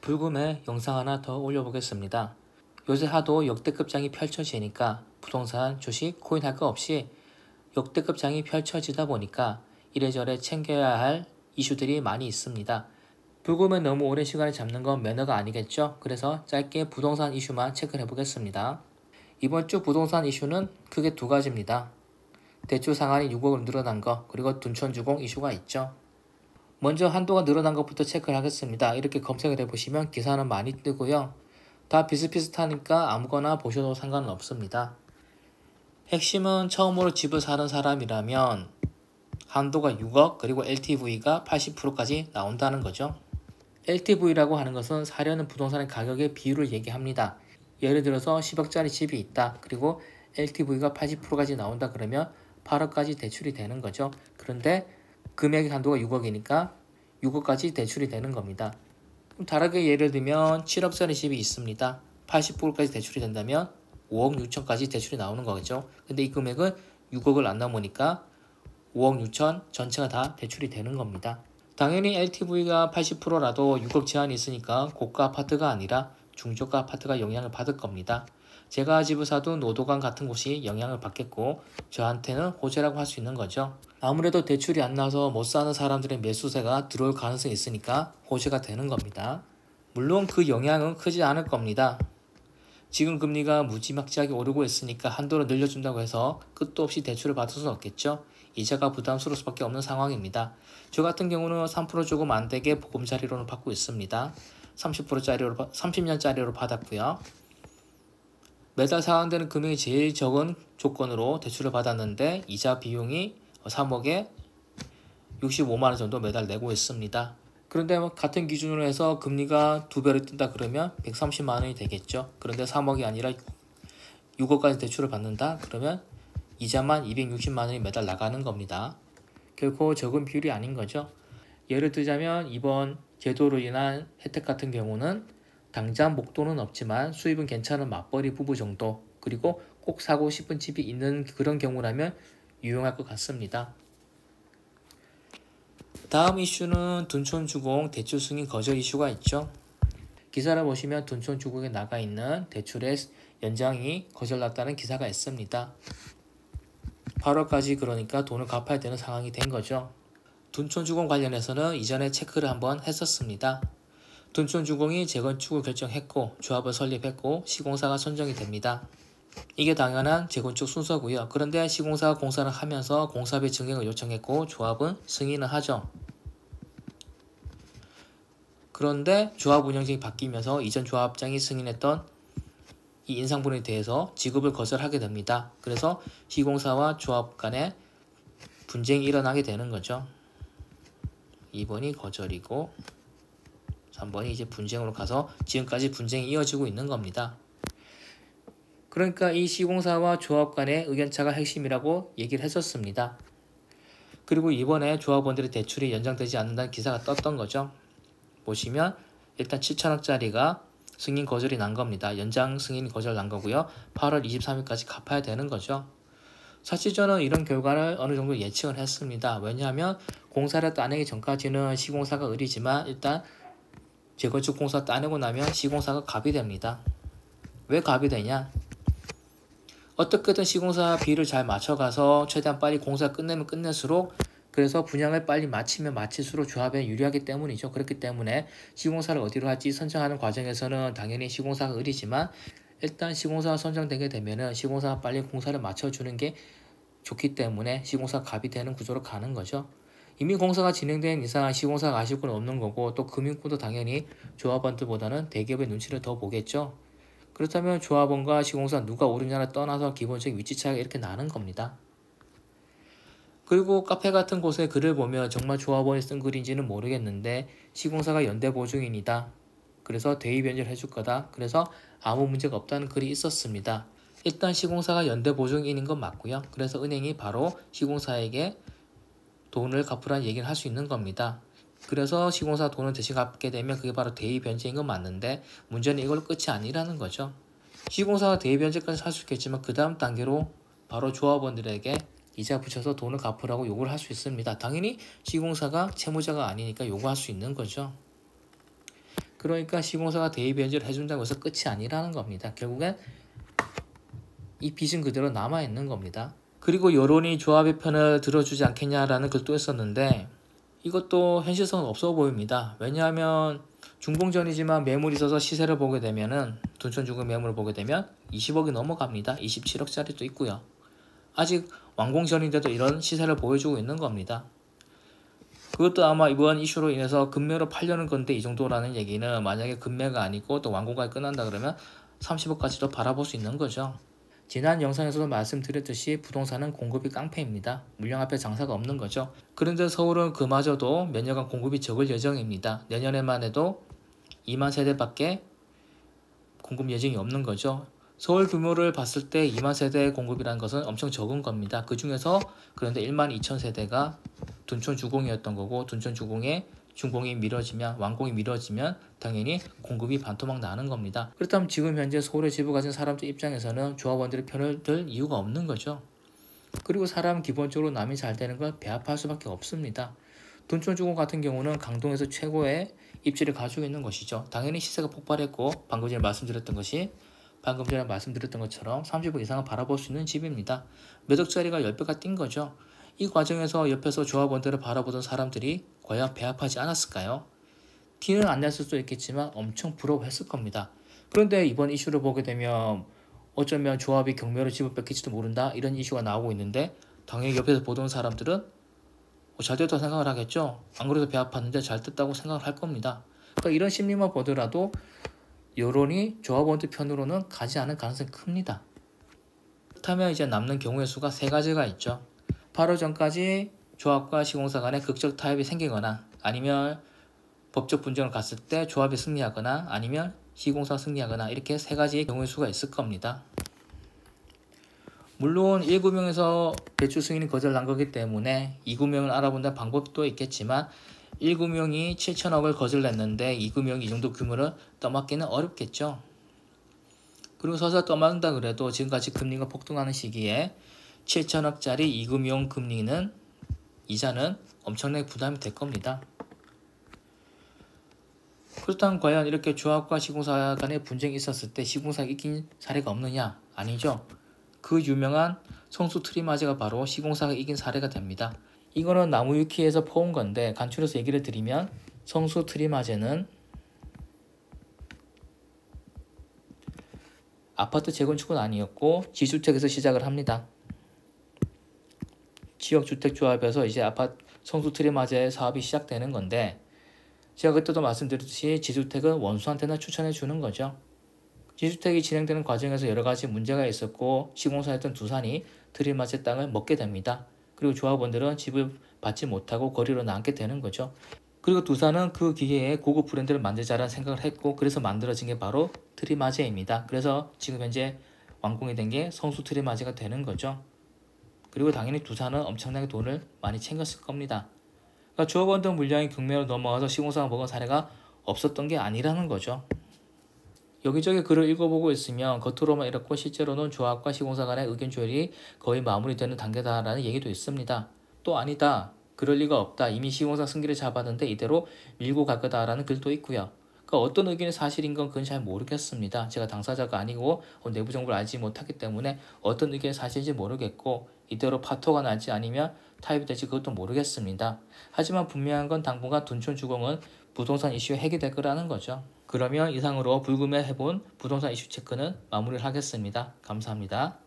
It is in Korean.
불금에 영상 하나 더 올려보겠습니다. 요새 하도 역대급 장이 펼쳐지니까 부동산, 주식, 코인 할 거 없이 역대급 장이 펼쳐지다 보니까 이래저래 챙겨야 할 이슈들이 많이 있습니다. 불금에 너무 오랜 시간을 잡는 건 매너가 아니겠죠? 그래서 짧게 부동산 이슈만 체크해 보겠습니다. 이번 주 부동산 이슈는 크게 두 가지입니다. 대출 상한이 6억으로 늘어난 거, 그리고 둔촌주공 이슈가 있죠. 먼저 한도가 늘어난 것부터 체크를 하겠습니다. 이렇게 검색을 해보시면 기사는 많이 뜨고요. 다 비슷비슷하니까 아무거나 보셔도 상관은 없습니다. 핵심은 처음으로 집을 사는 사람이라면 한도가 6억 그리고 LTV가 80%까지 나온다는 거죠. LTV라고 하는 것은 사려는 부동산의 가격의 비율을 얘기합니다. 예를 들어서 10억짜리 집이 있다. 그리고 LTV가 80%까지 나온다 그러면 8억까지 대출이 되는 거죠. 그런데 금액의 한도가 6억이니까 6억까지 대출이 되는 겁니다. 다르게 예를 들면 7억짜리 집이 있습니다. 80%까지 대출이 된다면 5억 6천까지 대출이 나오는 거겠죠. 근데 이 금액은 6억을 안 넘으니까 5억 6천 전체가 다 대출이 되는 겁니다. 당연히 LTV가 80%라도 6억 제한이 있으니까 고가 아파트가 아니라 중저가 아파트가 영향을 받을 겁니다. 제가 집을 사도 노도강 같은 곳이 영향을 받겠고 저한테는 호재라고 할 수 있는 거죠. 아무래도 대출이 안 나와서 못 사는 사람들의 매수세가 들어올 가능성이 있으니까 호재가 되는 겁니다. 물론 그 영향은 크지 않을 겁니다. 지금 금리가 무지막지하게 오르고 있으니까 한도를 늘려준다고 해서 끝도 없이 대출을 받을 수는 없겠죠. 이자가 부담스러울 수밖에 없는 상황입니다. 저 같은 경우는 3% 조금 안 되게 보금자리로는 받고 있습니다. 30년짜리로 받았고요. 매달 상환되는 금액이 제일 적은 조건으로 대출을 받았는데 이자 비용이 3억에 65만원 정도 매달 내고 있습니다. 그런데 같은 기준으로 해서 금리가 2배로 뜬다 그러면 130만원이 되겠죠. 그런데 3억이 아니라 6억까지 대출을 받는다 그러면 이자만 260만원이 매달 나가는 겁니다. 결코 적은 비율이 아닌 거죠. 예를 들자면 이번 제도로 인한 혜택 같은 경우는 당장 목돈은 없지만 수입은 괜찮은 맞벌이 부부 정도, 그리고 꼭 사고 싶은 집이 있는 그런 경우라면 유용할 것 같습니다. 다음 이슈는 둔촌주공 대출 승인 거절 이슈가 있죠. 기사를 보시면 둔촌주공에 나가 있는 대출의 연장이 거절났다는 기사가 있습니다. 8월까지 그러니까 돈을 갚아야 되는 상황이 된 거죠. 둔촌주공 관련해서는 이전에 체크를 한번 했었습니다. 둔촌주공이 재건축을 결정했고 조합을 설립했고 시공사가 선정이 됩니다. 이게 당연한 재건축 순서고요. 그런데 시공사가 공사를 하면서 공사비 증액을 요청했고 조합은 승인을 하죠. 그런데 조합 운영진이 바뀌면서 이전 조합장이 승인했던 이 인상분에 대해서 지급을 거절하게 됩니다. 그래서 시공사와 조합 간에 분쟁이 일어나게 되는 거죠. 2번이 거절이고 3번이 이제 분쟁으로 가서 지금까지 분쟁이 이어지고 있는 겁니다. 그러니까 이 시공사와 조합 간의 의견차가 핵심이라고 얘기를 했었습니다. 그리고 이번에 조합원들의 대출이 연장되지 않는다는 기사가 떴던 거죠. 보시면 일단 7천억짜리가 승인 거절이 난 겁니다. 연장 승인 거절 난 거고요. 8월 23일까지 갚아야 되는 거죠. 사실 저는 이런 결과를 어느 정도 예측을 했습니다. 왜냐하면 공사를 따내기 전까지는 시공사가 의리지만 일단 재건축 공사 따내고 나면 시공사가 갑이 됩니다. 왜 갑이 되냐? 어떻게든 시공사 비를 잘 맞춰가서 최대한 빨리 공사 끝내면 끝낼수록 그래서 분양을 빨리 마치면 마칠수록 조합에 유리하기 때문이죠. 그렇기 때문에 시공사를 어디로 할지 선정하는 과정에서는 당연히 시공사가 의리지만 일단 시공사가 선정되게 되면은 시공사가 빨리 공사를 맞춰주는 게 좋기 때문에 시공사가 갑이 되는 구조로 가는 거죠. 이미 공사가 진행된 이상 시공사가 아실 건 없는 거고 또 금융권도 당연히 조합원들보다는 대기업의 눈치를 더 보겠죠. 그렇다면 조합원과 시공사 누가 옳으냐를 떠나서 기본적인 위치 차이가 이렇게 나는 겁니다. 그리고 카페 같은 곳에 글을 보면 정말 조합원이 쓴 글인지는 모르겠는데 시공사가 연대보증인이다. 그래서 대위 변제를 해줄 거다. 그래서 아무 문제가 없다는 글이 있었습니다. 일단 시공사가 연대보증인인 건 맞고요. 그래서 은행이 바로 시공사에게 돈을 갚으라는 얘기를 할 수 있는 겁니다. 그래서 시공사 돈을 대신 갚게 되면 그게 바로 대위 변제인 건 맞는데 문제는 이걸로 끝이 아니라는 거죠. 시공사가 대위 변제까지 할 수 있겠지만 그 다음 단계로 바로 조합원들에게 이자 붙여서 돈을 갚으라고 요구를 할 수 있습니다. 당연히 시공사가 채무자가 아니니까 요구할 수 있는 거죠. 그러니까 시공사가 대위 변제를 해준다고 해서 끝이 아니라는 겁니다. 결국엔 이 빚은 그대로 남아있는 겁니다. 그리고 여론이 조합의 편을 들어주지 않겠냐라는 글도 했었는데 이것도 현실성은 없어 보입니다. 왜냐하면 중공전이지만 매물이 있어서 시세를 보게 되면은 둔촌 중공 매물을 보게 되면 20억이 넘어갑니다. 27억짜리도 있고요. 아직 완공전인데도 이런 시세를 보여주고 있는 겁니다. 그것도 아마 이번 이슈로 인해서 급매로 팔려는 건데 이 정도라는 얘기는 만약에 급매가 아니고 또 완공까지 끝난다 그러면 30억까지도 바라볼 수 있는 거죠. 지난 영상에서도 말씀드렸듯이 부동산은 공급이 깡패입니다. 물량 앞에 장사가 없는 거죠. 그런데 서울은 그마저도 몇 년간 공급이 적을 예정입니다. 내년에만 해도 2만 세대밖에 공급 예정이 없는 거죠. 서울 규모를 봤을 때 2만 세대의 공급이라는 것은 엄청 적은 겁니다. 그 중에서 그런데 1만 2천 세대가 둔촌 주공이었던 거고 둔촌 주공에 준공이 미뤄지면 완공이 미뤄지면 당연히 공급이 반토막 나는 겁니다. 그렇다면 지금 현재 서울에 집을 가진 사람들 입장에서는 조합원들의 편을 들 이유가 없는 거죠. 그리고 사람 기본적으로 남이 잘 되는 걸 배합할 수밖에 없습니다. 둔촌 주공 같은 경우는 강동에서 최고의 입지를 가지고 있는 것이죠. 당연히 시세가 폭발했고 방금 전에 말씀드렸던 것처럼 30억 이상을 바라볼 수 있는 집입니다. 몇 억짜리가 10배가 뛴 거죠. 이 과정에서 옆에서 조합원들을 바라보던 사람들이 과연 배합하지 않았을까요? 티는 안 냈을 수도 있겠지만 엄청 부러워했을 겁니다. 그런데 이번 이슈를 보게 되면 어쩌면 조합이 경매로 집을 뺏길지도 모른다 이런 이슈가 나오고 있는데 당연히 옆에서 보던 사람들은 잘 됐다고 생각을 하겠죠. 안 그래도 배합하는데 잘 됐다고 생각을 할 겁니다. 그러니까 이런 심리만 보더라도 여론이 조합원들 편으로는 가지 않을 가능성이 큽니다. 그렇다면 이제 남는 경우의 수가 3가지가 있죠. 8월 전까지 조합과 시공사 간에 극적 타협이 생기거나 아니면 법적 분쟁을 갔을 때 조합이 승리하거나 아니면 시공사가 승리하거나 이렇게 3가지의 경우의 수가 있을 겁니다. 물론 1구명에서 대출 승인이 거절난 거기 때문에 2구명을 알아본다는 방법도 있겠지만 1구명이 7천억을 거절냈는데 2구명이 이 정도 규모를 떠맡기는 어렵겠죠. 그리고 서서 떠맡는다 그래도 지금까지 금리가 폭등하는 시기에 7천억짜리 2구명 금리는 이자는 엄청나게 부담이 될 겁니다. 그렇다면 과연 이렇게 조합과 시공사 간의 분쟁이 있었을 때 시공사가 이긴 사례가 없느냐? 아니죠. 그 유명한 성수 트리마제가 바로 시공사가 이긴 사례가 됩니다. 이거는 나무위키에서 퍼온 건데 간추려서 얘기를 드리면 성수 트리마제는 아파트 재건축은 아니었고 지주택에서 시작을 합니다. 지역주택조합에서 이제 성수 트리마제 사업이 시작되는 건데 제가 그때도 말씀드렸듯이 지주택은 원수한테나 추천해 주는 거죠. 지주택이 진행되는 과정에서 여러 가지 문제가 있었고 시공사였던 두산이 트리마제 땅을 먹게 됩니다. 그리고 조합원들은 집을 받지 못하고 거리로 나앉게 되는 거죠. 그리고 두산은 그 기회에 고급 브랜드를 만들자라는 생각을 했고 그래서 만들어진 게 바로 트리마제입니다. 그래서 지금 현재 완공이 된 게 성수 트리마제가 되는 거죠. 그리고 당연히 두산은 엄청나게 돈을 많이 챙겼을 겁니다. 그러니까 조합원들 물량이 경매로 넘어가서 시공사가 먹은 사례가 없었던 게 아니라는 거죠. 여기저기 글을 읽어보고 있으면 겉으로만 이렇고 실제로는 조합과 시공사 간의 의견 조율이 거의 마무리되는 단계다라는 얘기도 있습니다. 또 아니다. 그럴 리가 없다. 이미 시공사 승기를 잡았는데 이대로 밀고 갈 거다라는 글도 있고요. 그러니까 어떤 의견이 사실인 건 그건 잘 모르겠습니다. 제가 당사자가 아니고 내부 정보를 알지 못하기 때문에 어떤 의견이 사실인지 모르겠고 이대로 파토가 날지 아니면 타협이 될지 그것도 모르겠습니다. 하지만 분명한 건 당분간 둔촌 주공은 부동산 이슈 해결될 거라는 거죠. 그러면 이상으로 불금에 해본 부동산 이슈 체크는 마무리를 하겠습니다. 감사합니다.